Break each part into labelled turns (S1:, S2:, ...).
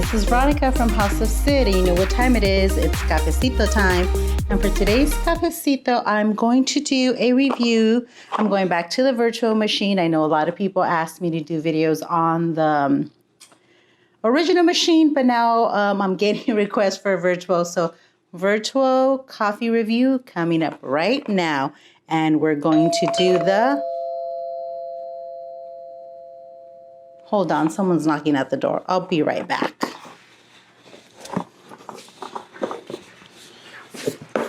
S1: this is Veronica from House of Cid, and you know what time it is. It's cafecito time. And for today's cafecito, I'm going to do a review. I'm going back to the virtual machine. I know a lot of people asked me to do videos on the original machine, but now I'm getting requests for virtual. So virtual coffee review coming up right now. And we're going to do the... Hold on, someone's knocking at the door. I'll be right back.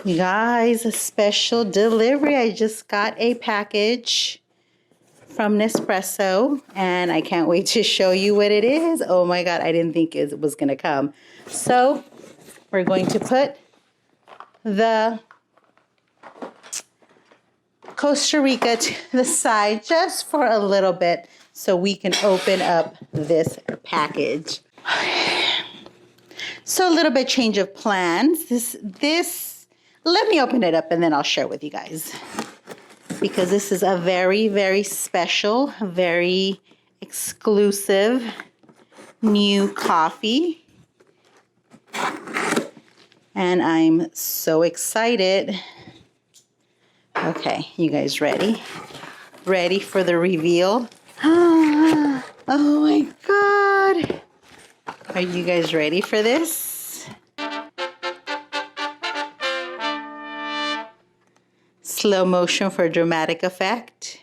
S1: You guys, a special delivery. I just got a package from Nespresso, and I can't wait to show you what it is. Oh my God, I didn't think it was gonna come. So we're going to put the Costa Rica to the side just for a little bit so we can open up this package. So a little bit change of plans. This, let me open it up and then I'll share with you guys. Because this is a very, very special, very exclusive new coffee. And I'm so excited. Okay, you guys ready? Ready for the reveal? Oh my God. Are you guys ready for this? Slow motion for dramatic effect.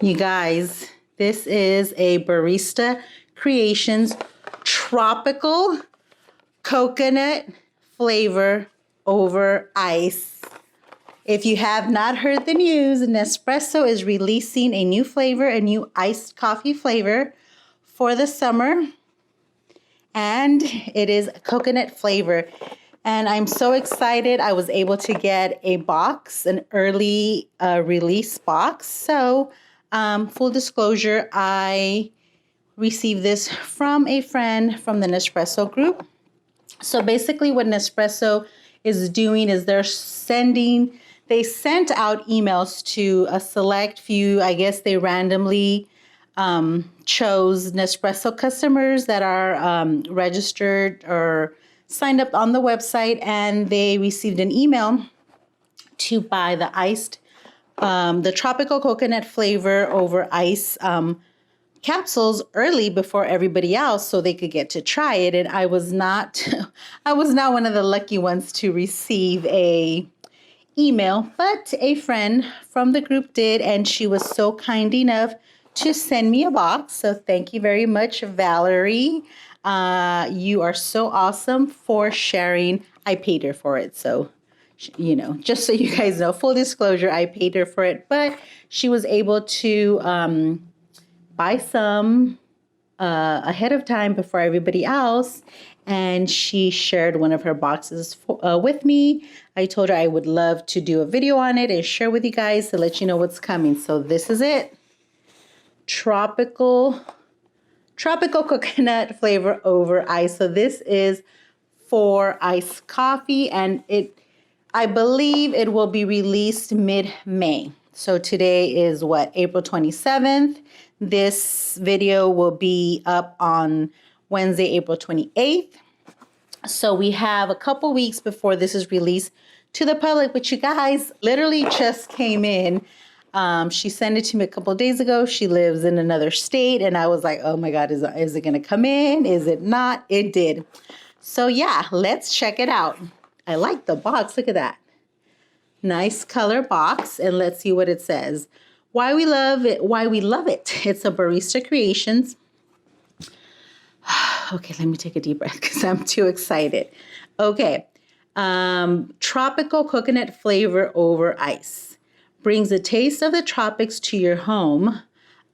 S1: You guys, this is a Barista Creations tropical coconut flavor over ice. If you have not heard the news, Nespresso is releasing a new flavor, a new iced coffee flavor for the summer. And it is coconut flavor. And I'm so excited. I was able to get a box, an early release box. So full disclosure, I received this from a friend from the Nespresso group. So basically what Nespresso is doing is they sent out emails to a select few, I guess they randomly chose Nespresso customers that are registered or signed up on the website, and they received an email to buy the iced, the tropical coconut flavor over ice capsules early before everybody else so they could get to try it. And I was not one of the lucky ones to receive a email, but a friend from the group did, and she was so kind enough to send me a box. So thank you very much, Valerie. You are so awesome for sharing. I paid her for it, so you know, just so you guys know, full disclosure, I paid her for it, but she was able to buy some ahead of time before everybody else, and she shared one of her boxes with me. I told her I would love to do a video on it and share with you guys to let you know what's coming. So this is it. Tropical coconut flavor over ice. So this is for iced coffee, and I believe it will be released mid-May. So today is what, April 27th. This video will be up on Wednesday, April 28th. So we have a couple weeks before this is released to the public, which you guys literally just came in. She sent it to me a couple of days ago. She lives in another state, and I was like, oh my God, is it going to come in? Is it not? It did. So yeah, let's check it out. I like the box. Look at that. Nice color box. And let's see what it says. Why we love it. It's a Barista Creations. Okay, let me take a deep breath because I'm too excited. Okay. Tropical coconut flavor over ice. Brings a taste of the tropics to your home.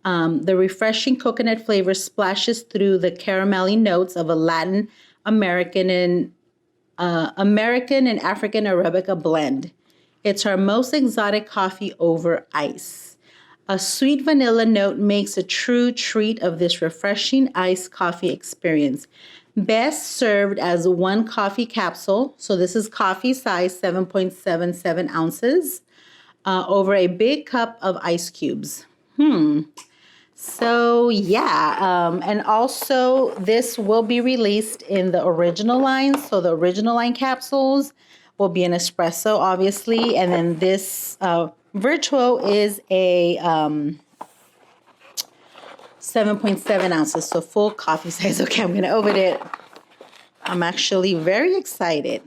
S1: The refreshing coconut flavor splashes through the caramelly notes of a Latin American and African Arabica blend. It's our most exotic coffee over ice. A sweet vanilla note makes a true treat of this refreshing iced coffee experience. Best served as one coffee capsule. So this is coffee size, 7.77 ounces, over a big cup of ice cubes. So yeah, and also this will be released in the original line. So the original line capsules will be an espresso, obviously, and then this virtual is a 7.7 ounces, so full coffee size. Okay, I'm gonna open it. I'm actually very excited.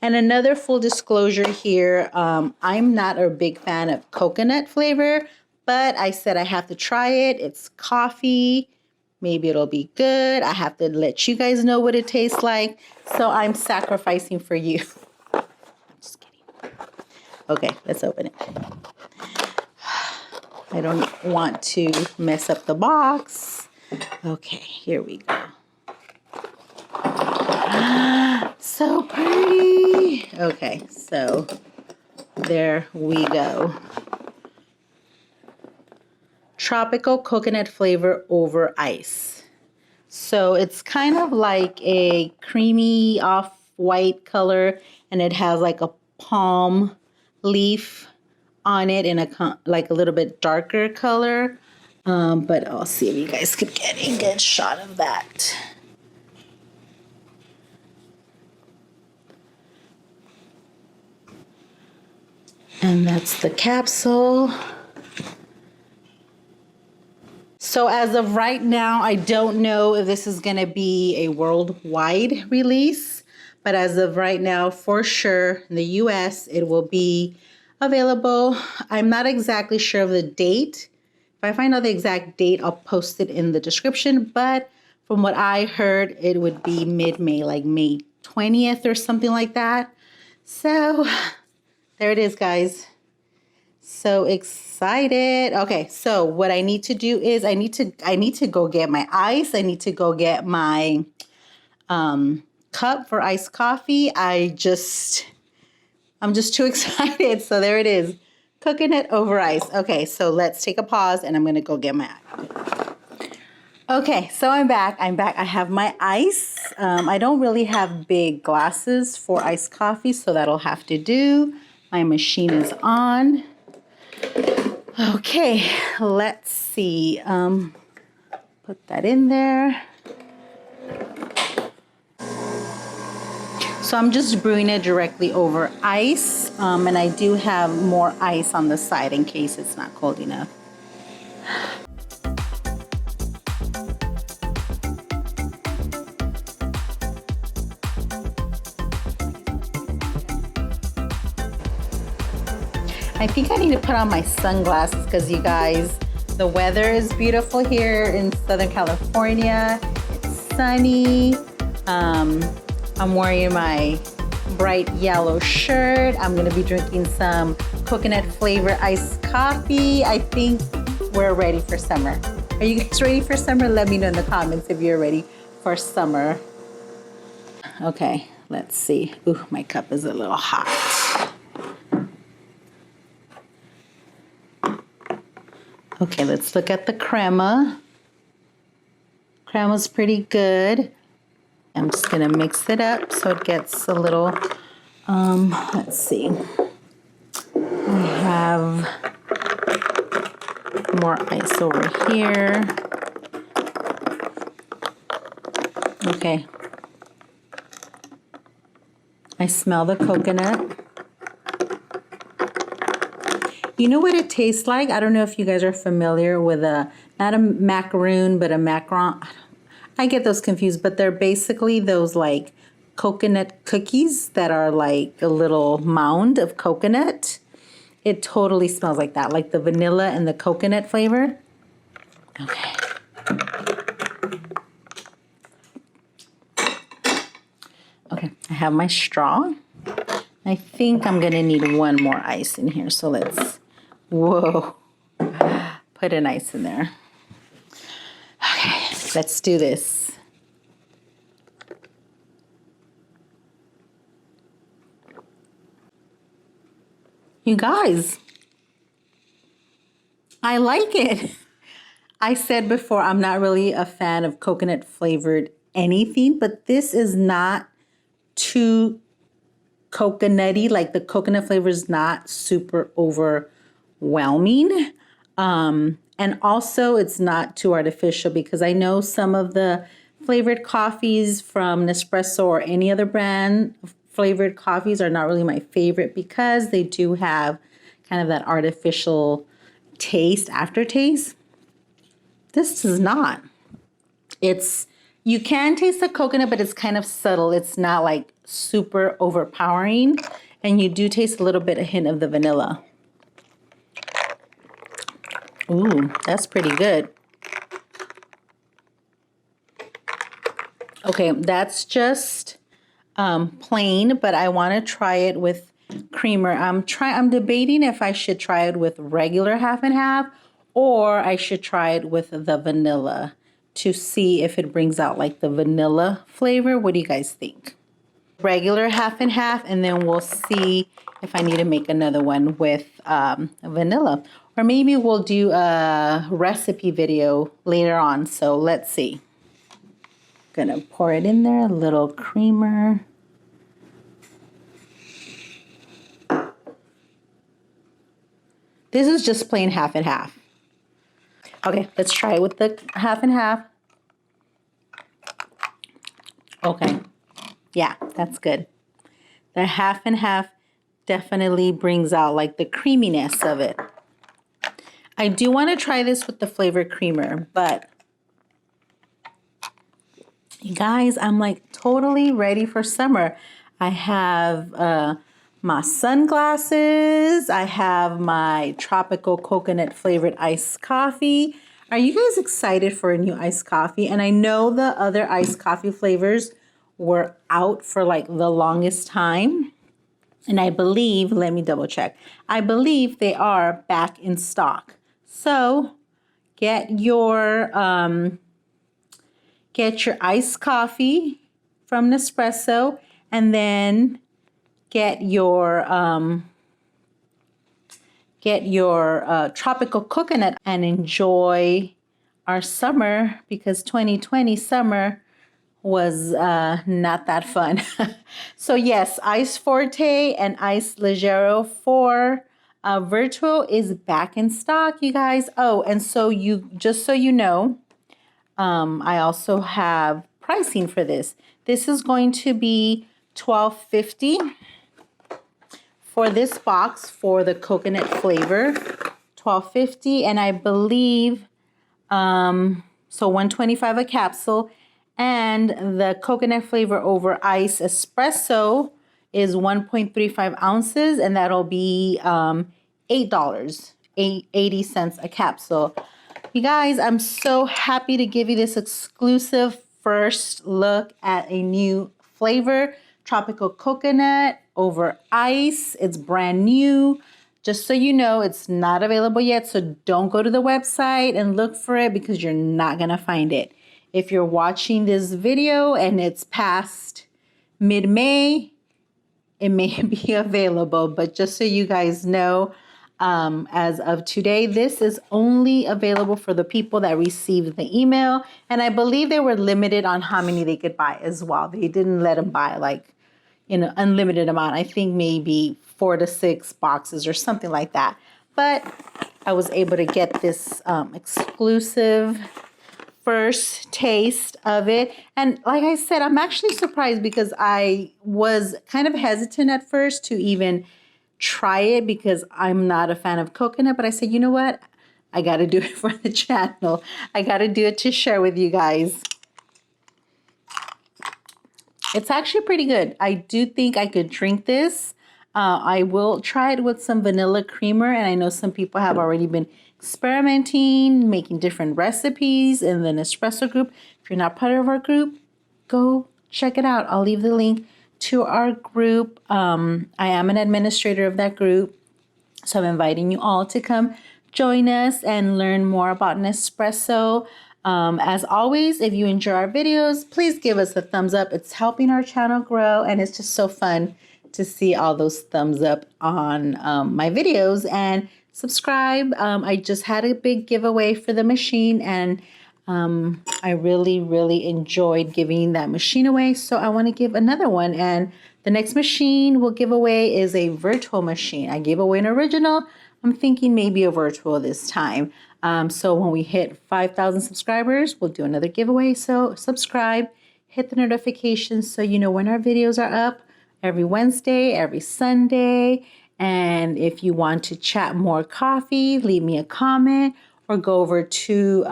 S1: And another full disclosure here, I'm not a big fan of coconut flavor, but I said I have to try it. It's coffee. Maybe it'll be good. I have to let you guys know what it tastes like. So I'm sacrificing for you. I'm just kidding. Okay, let's open it. I don't want to mess up the box. Okay, here we go. So pretty. Okay, so there we go. Tropical coconut flavor over ice. So it's kind of like a creamy off-white color, and it has like a palm leaf on it in a like a little bit darker color. But I'll see if you guys could get a good shot of that. And that's the capsule. So as of right now, I don't know if this is going to be a worldwide release, but as of right now, for sure, in the US, it will be available. I'm not exactly sure of the date. If I find out the exact date, I'll post it in the description, but from what I heard, it would be mid-May, like May 20th or something like that. So there it is, guys. So excited. Okay, so what I need to do is I need to go get my ice. I need to go get my cup for iced coffee. I'm just too excited. So there it is. Coconut over ice. Okay, so let's take a pause and I'm going to go get my ice. Okay, so I'm back. I have my ice. I don't really have big glasses for iced coffee, so that'll have to do. My machine is on. Okay, let's see. Put that in there. So I'm just brewing it directly over ice, and I do have more ice on the side in case it's not cold enough. I think I need to put on my sunglasses because you guys, the weather is beautiful here in Southern California. It's sunny. I'm wearing my bright yellow shirt. I'm gonna be drinking some coconut flavor iced coffee. I think we're ready for summer. Are you guys ready for summer? Let me know in the comments if you're ready for summer. Okay, let's see. Ooh, my cup is a little hot. Okay, let's look at the crema. Crema's pretty good. I'm just gonna mix it up so it gets a little, let's see. I have more ice over here. Okay. I smell the coconut. You know what it tastes like? I don't know if you guys are familiar with not a macaroon, but a macaron. I get those confused, but they're basically those like coconut cookies that are like a little mound of coconut. It totally smells like that, like the vanilla and the coconut flavor. Okay. Okay, I have my straw. I think I'm gonna need one more ice in here, so let's, whoa, put an ice in there. Okay, let's do this. You guys, I like it. I said before, I'm not really a fan of coconut flavored anything, but this is not too coconutty. Like the coconut flavor is not super overwhelming. And also it's not too artificial, because I know some of the flavored coffees from Nespresso or any other brand flavored coffees are not really my favorite, because they do have kind of that artificial taste, aftertaste. This does not. You can taste the coconut, but it's kind of subtle. It's not like super overpowering. And you do taste a little bit, a hint of the vanilla. Ooh, that's pretty good. Okay, that's just plain, but I want to try it with creamer. I'm debating if I should try it with regular half and half, or I should try it with the vanilla to see if it brings out like the vanilla flavor. What do you guys think? Regular half and half, and then we'll see if I need to make another one with vanilla. Or maybe we'll do a recipe video later on. So let's see. Gonna pour it in there, a little creamer. This is just plain half and half. Okay, let's try it with the half and half. Okay, yeah, that's good. The half and half definitely brings out like the creaminess of it. I do want to try this with the flavored creamer, but you guys, I'm like totally ready for summer. I have my sunglasses. I have my tropical coconut flavored iced coffee. Are you guys excited for a new iced coffee? And I know the other iced coffee flavors were out for like the longest time. And I believe, let me double check. I believe they are back in stock. So get your iced coffee from Nespresso, and then get your tropical coconut and enjoy our summer, because 2020 summer was not that fun. So yes, Ice Forte and Ice Leggero for Virtual is back in stock, you guys. Oh, and so just so you know, I also have pricing for this. This is going to be $12.50 for this box for the coconut flavor. $12.50, and I believe so $125 a capsule, and the coconut flavor over ice espresso is 1.35 ounces, and that'll be $8.80 a capsule. You guys, I'm so happy to give you this exclusive first look at a new flavor, tropical coconut over ice. It's brand new. Just so you know, it's not available yet, so don't go to the website and look for it, because you're not gonna find it. If you're watching this video and it's past mid-May, it may be available, but just so you guys know, as of today, this is only available for the people that received the email, and I believe they were limited on how many they could buy as well. They didn't let them buy like unlimited amount. I think maybe 4 to 6 boxes or something like that. But I was able to get this exclusive first taste of it. And like I said, I'm actually surprised, because I was kind of hesitant at first to even try it, because I'm not a fan of coconut. But I said, you know what? I got to do it for the channel. I got to do it to share with you guys. It's actually pretty good. I do think I could drink this. I will try it with some vanilla creamer, and I know some people have already been experimenting, making different recipes in the Nespresso group. If you're not part of our group, go check it out. I'll leave the link to our group. I am an administrator of that group, so I'm inviting you all to come join us and learn more about Nespresso. As always, if you enjoy our videos, please give us a thumbs up. It's helping our channel grow, and it's just so fun to see all those thumbs up on my videos. And subscribe. I just had a big giveaway for the machine, and I really, really enjoyed giving that machine away, so I want to give another one. And the next machine we'll give away is a virtual machine. I gave away an original. I'm thinking maybe a virtual this time. So when we hit 5,000 subscribers, we'll do another giveaway. So subscribe, hit the notifications so you know when our videos are up every Wednesday, every Sunday. And if you want to chat more coffee, leave me a comment or go over to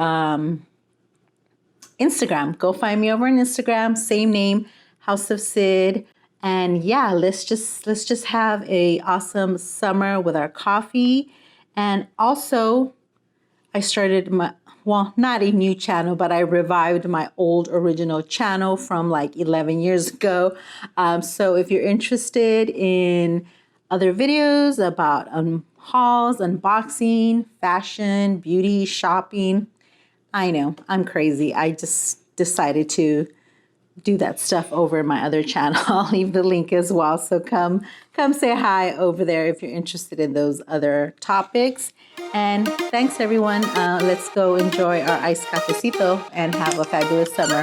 S1: Instagram. Go find me over on Instagram, same name, House of Cid. And yeah, let's just have a awesome summer with our coffee. And also, I started not a new channel, but I revived my old original channel from like 11 years ago. So if you're interested in other videos about hauls, unboxing, fashion, beauty, shopping, I know, I'm crazy. I just decided to do that stuff over in my other channel. I'll leave the link as well. So come say hi over there if you're interested in those other topics. And thanks everyone. Let's go enjoy our iced cafecito and have a fabulous summer.